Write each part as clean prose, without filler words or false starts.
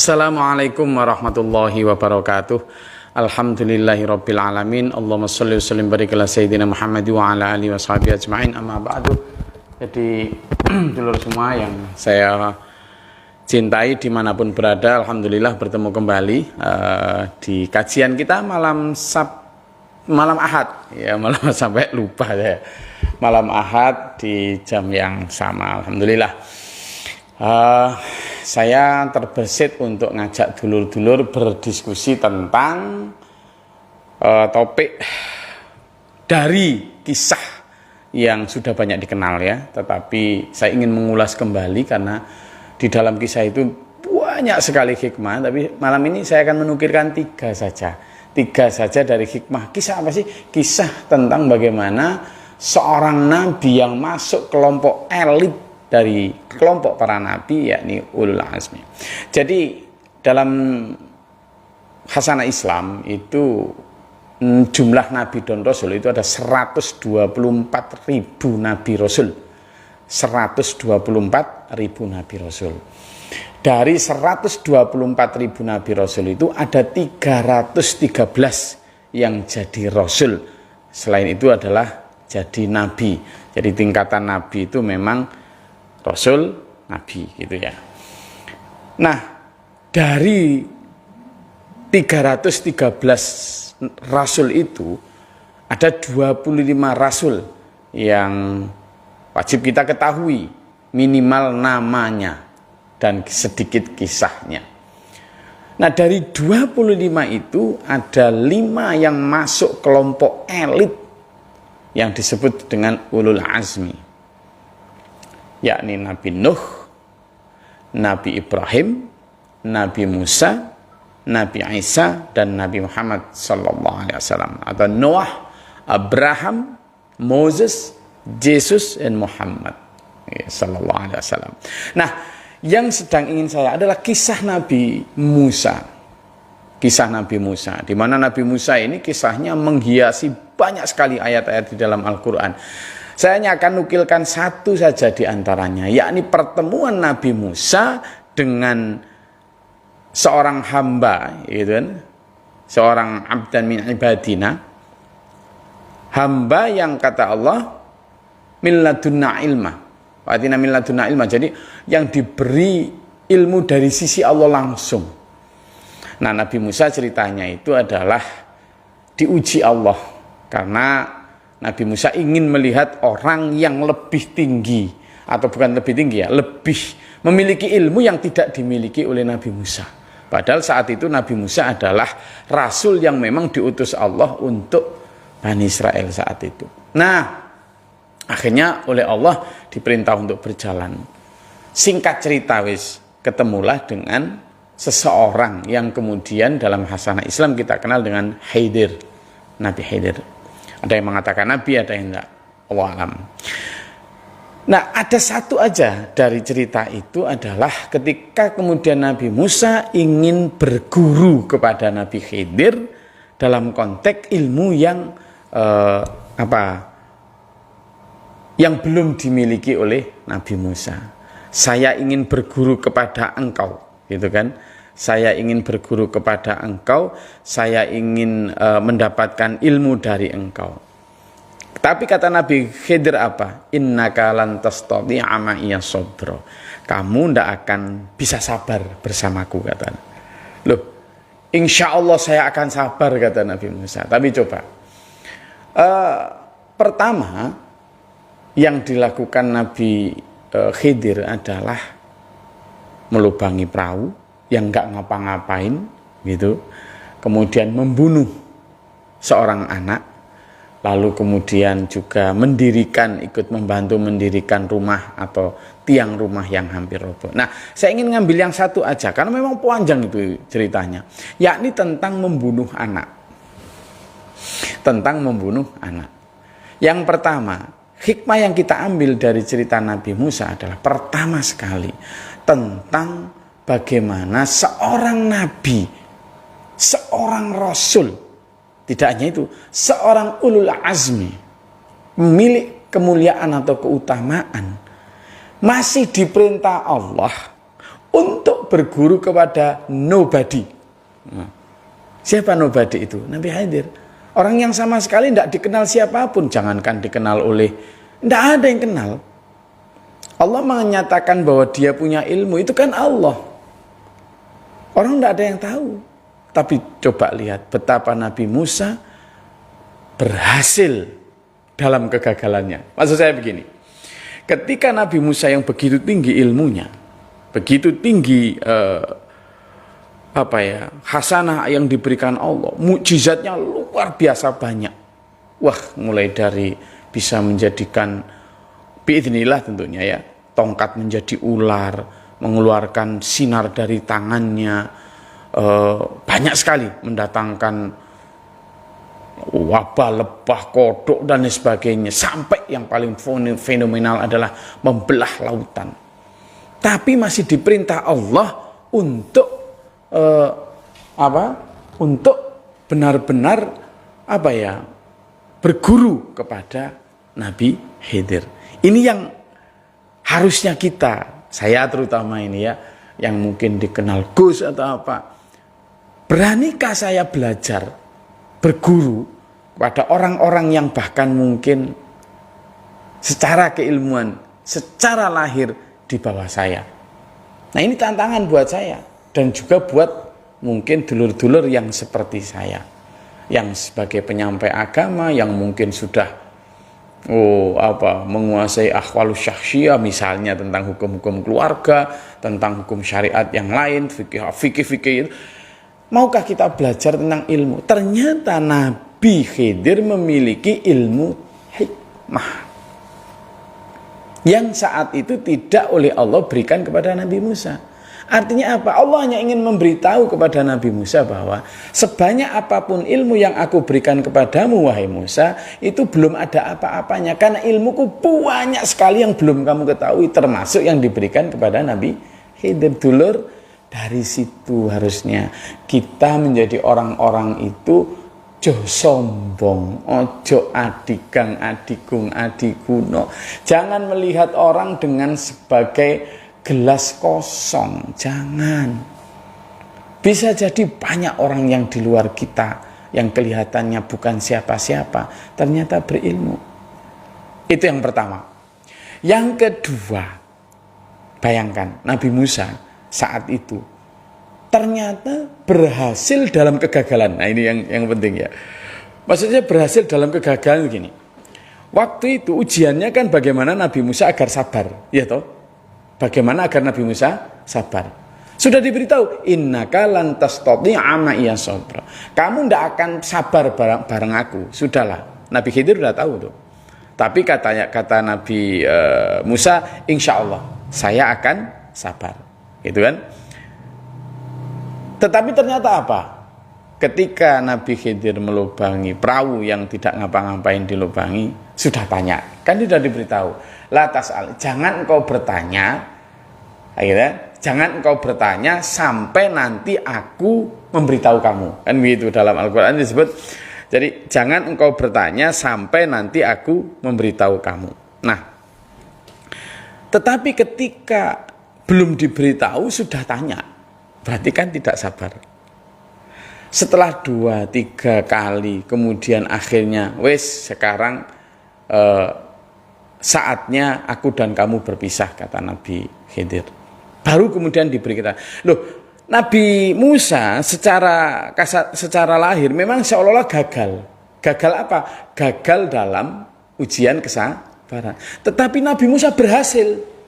Assalamualaikum warahmatullahi wabarakatuh. Alhamdulillahirabbil alamin. Allahumma shalli wa sallim barik ala sayyidina Muhammad wa ala alihi washabihi ajmain. Amma ba'du. Jadi dulur semua yang saya cintai dimanapun berada, alhamdulillah bertemu kembali di kajian kita malam Ahad. Ya, malam sampai lupa saya. Malam Ahad di jam yang sama, alhamdulillah. Saya terbersit untuk ngajak dulur-dulur berdiskusi tentang topik dari kisah yang sudah banyak dikenal ya, tetapi saya ingin mengulas kembali karena di dalam kisah itu banyak sekali hikmah. Tapi malam ini saya akan menukilkan tiga saja dari hikmah. Kisah apa sih? Kisah tentang bagaimana seorang nabi yang masuk kelompok elit dari kelompok para nabi, yakni ulul azmi. Jadi dalam khasanah Islam itu jumlah nabi dan rasul itu ada 124.000 nabi rasul. 124.000 nabi rasul. Dari 124.000 nabi rasul itu ada 313 yang jadi rasul. Selain itu adalah jadi nabi. Jadi tingkatan nabi itu memang rasul, nabi gitu ya. Nah, dari 313 rasul itu ada 25 rasul yang wajib kita ketahui minimal namanya dan sedikit kisahnya. Nah, dari 25 itu ada 5 yang masuk kelompok elit yang disebut dengan ulul azmi, yakni Nabi Nuh, Nabi Ibrahim, Nabi Musa, Nabi Isa, dan Nabi Muhammad sallallahu alaihi wasallam, atau Noah, Abraham, Moses, Jesus, dan Muhammad sallallahu alaihi wasallam. Nah, yang sedang ingin saya adalah kisah Nabi Musa. Kisah Nabi Musa, di mana Nabi Musa ini kisahnya menghiasi banyak sekali ayat-ayat di dalam Al-Quran. Saya hanya akan nukilkan satu saja di antaranya, yakni pertemuan Nabi Musa dengan seorang hamba, gitu kan? Seorang abdan min ibadina, hamba yang kata Allah min ladunna ilma, artinya min ladunna ilma, jadi yang diberi ilmu dari sisi Allah langsung. Nah, Nabi Musa ceritanya itu adalah diuji Allah karena Nabi Musa ingin melihat orang yang lebih tinggi, atau bukan lebih tinggi ya, lebih memiliki ilmu yang tidak dimiliki oleh Nabi Musa. Padahal saat itu Nabi Musa adalah rasul yang memang diutus Allah untuk Bani Israel saat itu. Nah, akhirnya oleh Allah diperintah untuk berjalan. Singkat cerita ketemulah dengan seseorang yang kemudian dalam khasanah Islam kita kenal dengan Khidir, Nabi Khidir. Ada yang mengatakan nabi, ada yang enggak, Allah alam. Nah, ada satu aja dari cerita itu adalah ketika kemudian Nabi Musa ingin berguru kepada Nabi Khidir dalam konteks ilmu yang yang belum dimiliki oleh Nabi Musa. Saya ingin berguru kepada engkau, gitu kan? Saya ingin berguru kepada engkau, saya ingin mendapatkan ilmu dari engkau. Tapi kata Nabi Khidir apa? Innaka lan tastati'a ma'iya sabra. Kamu ndak akan bisa sabar bersamaku, kata. Loh, insya Allah saya akan sabar, kata Nabi Musa. Tapi coba, pertama yang dilakukan Nabi Khidir adalah melubangi perahu yang nggak ngapa-ngapain gitu, kemudian membunuh seorang anak, lalu kemudian juga ikut membantu mendirikan rumah atau tiang rumah yang hampir roboh. Nah, saya ingin ngambil yang satu aja karena memang panjang itu ceritanya, yakni tentang membunuh anak. Yang pertama, hikmah yang kita ambil dari cerita Nabi Musa adalah pertama sekali tentang bagaimana seorang nabi, seorang rasul, tidak hanya itu, seorang ulul azmi, milik kemuliaan atau keutamaan, masih diperintah Allah untuk untuk berguru kepada nobody. Siapa nobody itu? Nabi Khidir. Orang yang sama sekali tidak dikenal siapapun, jangankan dikenal oleh, tidak ada yang kenal. Allah menyatakan bahwa dia punya ilmu, itu kan Allah. Orang tidak ada yang tahu. Tapi coba lihat betapa Nabi Musa berhasil dalam kegagalannya. Maksud saya begini, ketika Nabi Musa yang begitu tinggi ilmunya, begitu tinggi hasanah yang diberikan Allah, mukjizatnya luar biasa banyak. Wah, mulai dari bisa menjadikan biidznillah tentunya ya, tongkat menjadi ular, mengeluarkan sinar dari tangannya, banyak sekali mendatangkan wabah, lebah, kodok dan lain sebagainya, sampai yang paling fenomenal adalah membelah lautan. Tapi masih diperintah Allah untuk untuk benar-benar berguru kepada Nabi Khidir. Ini yang harusnya kita, saya terutama ini ya, yang mungkin dikenal Gus atau apa, beranikah saya belajar berguru kepada orang-orang yang bahkan mungkin secara keilmuan, secara lahir di bawah saya. Nah, ini tantangan buat saya dan juga buat mungkin dulur-dulur yang seperti saya, yang sebagai penyampai agama yang mungkin sudah menguasai ahwalus syakhsiyah, misalnya tentang hukum-hukum keluarga, tentang hukum syariat yang lain, fikih-fikih itu. Maukah kita belajar tentang ilmu? Ternyata Nabi Khidir memiliki ilmu hikmah yang saat itu tidak oleh Allah berikan kepada Nabi Musa. Artinya apa? Allah hanya ingin memberitahu kepada Nabi Musa bahwa sebanyak apapun ilmu yang aku berikan kepadamu, wahai Musa, itu belum ada apa-apanya. Karena ilmuku banyak sekali yang belum kamu ketahui, termasuk yang diberikan kepada Nabi Khidir. Dulur, dari situ harusnya kita menjadi orang-orang itu ojo sombong, ojo adigang, adigung, adiguno. Jangan melihat orang dengan sebagai gelas kosong, jangan. Bisa jadi banyak orang yang di luar kita yang kelihatannya bukan siapa-siapa, ternyata berilmu. Itu yang pertama. Yang kedua, bayangkan Nabi Musa saat itu ternyata berhasil dalam kegagalan. Nah, ini yang penting ya. Maksudnya berhasil dalam kegagalan begini. Waktu itu ujiannya kan bagaimana Nabi Musa agar sabar, ya toh? Bagaimana agar Nabi Musa sabar? Sudah diberitahu, innaka lan tastati'a ma'iya sabra. Kamu tidak akan sabar bareng aku. Sudahlah, Nabi Khidir sudah tahu tuh. Tapi kata Nabi Musa, insya Allah saya akan sabar, gitu kan? Tetapi ternyata apa? Ketika Nabi Khidir melubangi perahu yang tidak ngapa-ngapain dilubangi, sudah tanya, kan sudah diberitahu, la tas'al, jangan engkau bertanya, akhirnya jangan engkau bertanya sampai nanti aku memberitahu kamu, kan begitu dalam Al-Quran disebut. Jadi jangan engkau bertanya sampai nanti aku memberitahu kamu. Nah, tetapi ketika belum diberitahu sudah tanya, berarti kan tidak sabar. Setelah 2-3 kali, kemudian akhirnya, wes sekarang saatnya aku dan kamu berpisah, kata Nabi Khidir. Baru kemudian diberi kita. Loh, Nabi Musa secara lahir memang seolah-olah gagal. Gagal apa? Gagal dalam ujian kesabaran. Tetapi Nabi Musa berhasil.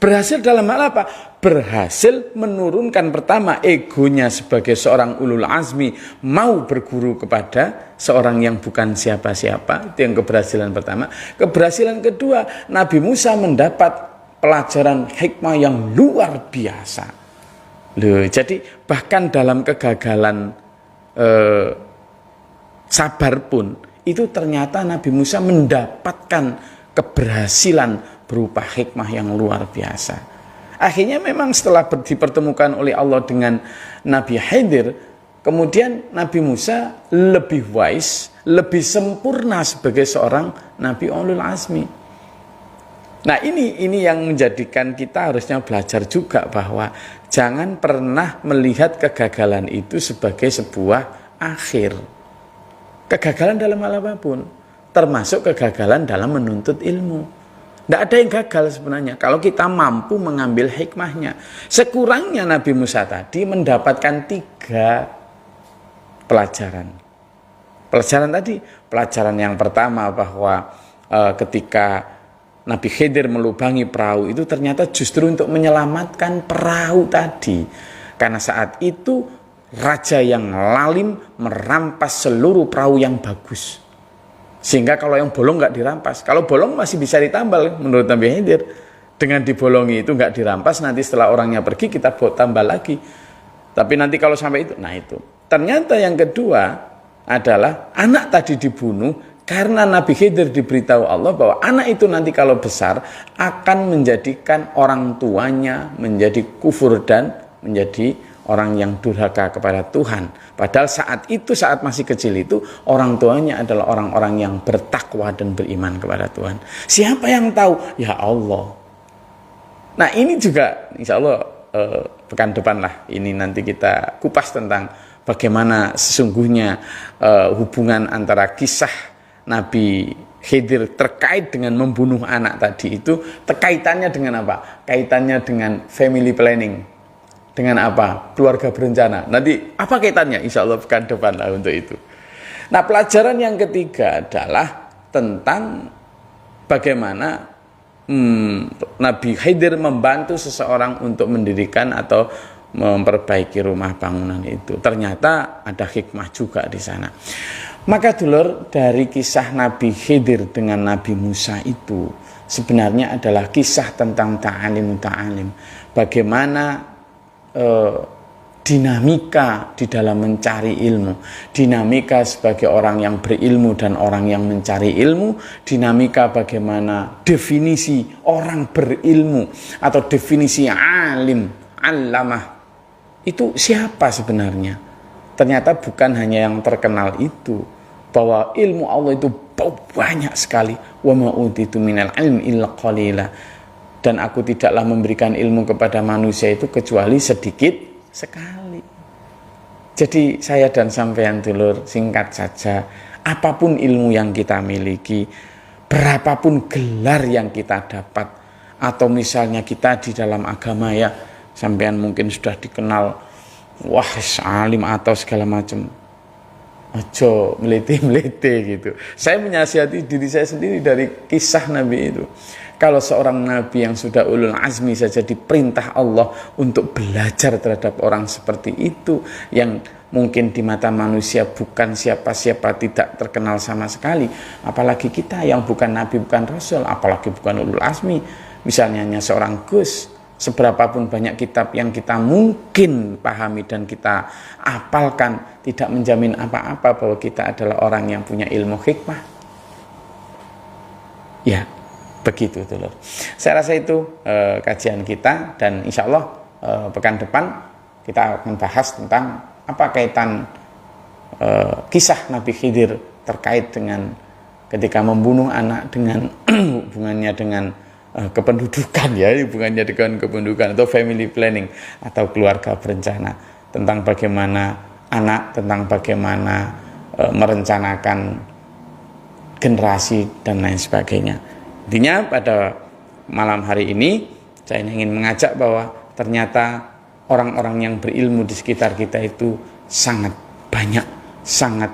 Berhasil dalam hal apa? Berhasil menurunkan pertama egonya sebagai seorang ulul azmi, mau berguru kepada seorang yang bukan siapa-siapa. Itu yang keberhasilan pertama. Keberhasilan kedua, Nabi Musa mendapat pelajaran hikmah yang luar biasa. Loh, jadi bahkan dalam kegagalan sabar pun, itu ternyata Nabi Musa mendapatkan keberhasilan berupa hikmah yang luar biasa. Akhirnya memang setelah dipertemukan oleh Allah dengan Nabi Khidir, kemudian Nabi Musa lebih wise, lebih sempurna sebagai seorang Nabi ulul azmi. Nah ini yang menjadikan kita harusnya belajar juga bahwa jangan pernah melihat kegagalan itu sebagai sebuah akhir. Kegagalan dalam hal apapun, termasuk kegagalan dalam menuntut ilmu. Tidak ada yang gagal sebenarnya kalau kita mampu mengambil hikmahnya. Sekurangnya Nabi Musa tadi mendapatkan 3 pelajaran. Pelajaran yang pertama bahwa ketika Nabi Khidir melubangi perahu itu ternyata justru untuk menyelamatkan perahu tadi. Karena saat itu raja yang lalim merampas seluruh perahu yang bagus. Sehingga kalau yang bolong nggak dirampas. Kalau bolong masih bisa ditambal menurut Nabi Khidir. Dengan dibolongi itu nggak dirampas, nanti setelah orangnya pergi kita tambal lagi. Tapi nanti kalau sampai itu, nah itu. Ternyata yang kedua adalah anak tadi dibunuh karena Nabi Khidir diberitahu Allah bahwa anak itu nanti kalau besar akan menjadikan orang tuanya menjadi kufur dan menjadi orang yang durhaka kepada Tuhan. Padahal saat masih kecil itu orang tuanya adalah orang-orang yang bertakwa dan beriman kepada Tuhan. Siapa yang tahu? Ya Allah. Nah ini juga insya Allah pekan depan lah ini nanti kita kupas tentang bagaimana sesungguhnya hubungan antara kisah Nabi Khidir terkait dengan membunuh anak tadi itu kaitannya dengan apa? Kaitannya dengan family planning. Dengan apa? Keluarga berencana. Nanti apa kaitannya? Insya Allah pekan depan lah untuk itu. Nah pelajaran yang ketiga adalah tentang bagaimana Nabi Khidir membantu seseorang untuk mendirikan atau memperbaiki rumah bangunan itu. Ternyata ada hikmah juga di sana. Maka dulur, dari kisah Nabi Khidir dengan Nabi Musa itu sebenarnya adalah kisah tentang ta'alim. Bagaimana dinamika di dalam mencari ilmu, dinamika sebagai orang yang berilmu dan orang yang mencari ilmu, dinamika bagaimana definisi orang berilmu atau definisi alim, allamah itu siapa sebenarnya. Ternyata bukan hanya yang terkenal itu, bahwa ilmu Allah itu banyak sekali. Wa ma utitu minal ilmi illa qalila. Dan aku tidaklah memberikan ilmu kepada manusia itu kecuali sedikit sekali. Jadi saya dan sampean dulur, singkat saja, apapun ilmu yang kita miliki, berapapun gelar yang kita dapat, atau misalnya kita di dalam agama ya, sampean mungkin sudah dikenal wah alim atau segala macam, ojo melete gitu. Saya menasihati diri saya sendiri dari kisah Nabi itu. Kalau seorang Nabi yang sudah ulul azmi saja diperintah Allah untuk belajar terhadap orang seperti itu, yang mungkin di mata manusia bukan siapa-siapa, tidak terkenal sama sekali, apalagi kita yang bukan Nabi, bukan Rasul, apalagi bukan ulul azmi. Misalnya hanya seorang Gus, seberapapun banyak kitab yang kita mungkin pahami dan kita apalkan, tidak menjamin apa-apa bahwa kita adalah orang yang punya ilmu hikmah. Ya, begitu dulu. Saya rasa itu kajian kita, dan insya Allah pekan depan kita akan bahas tentang apa kaitan kisah Nabi Khidir terkait dengan ketika membunuh anak dengan hubungannya dengan kependudukan, ya, hubungannya dengan kependudukan atau family planning atau keluarga berencana, tentang bagaimana anak, tentang bagaimana merencanakan generasi dan lain sebagainya. Intinya pada malam hari ini saya ingin mengajak bahwa ternyata orang-orang yang berilmu di sekitar kita itu sangat banyak, sangat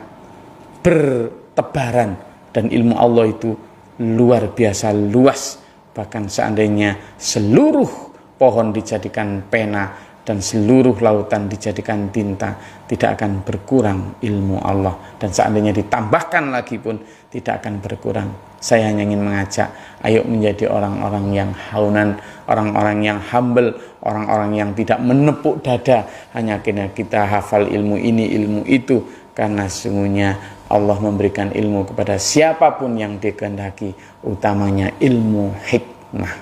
bertebaran, dan ilmu Allah itu luar biasa luas. Bahkan seandainya seluruh pohon dijadikan pena dan seluruh lautan dijadikan tinta, tidak akan berkurang ilmu Allah. Dan seandainya ditambahkan lagi pun tidak akan berkurang. Saya hanya ingin mengajak, ayo menjadi orang-orang yang haunan, orang-orang yang humble, orang-orang yang tidak menepuk dada hanya karena kita hafal ilmu ini, ilmu itu. Karena sesungguhnya Allah memberikan ilmu kepada siapapun yang dikehendaki, utamanya ilmu hikmah.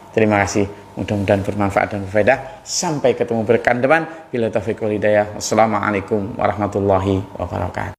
Terima kasih, mudah-mudahan bermanfaat dan berfaedah. Sampai ketemu pekan depan. Bila taufiq wal hidayah. Wassalamualaikum warahmatullahi wabarakatuh.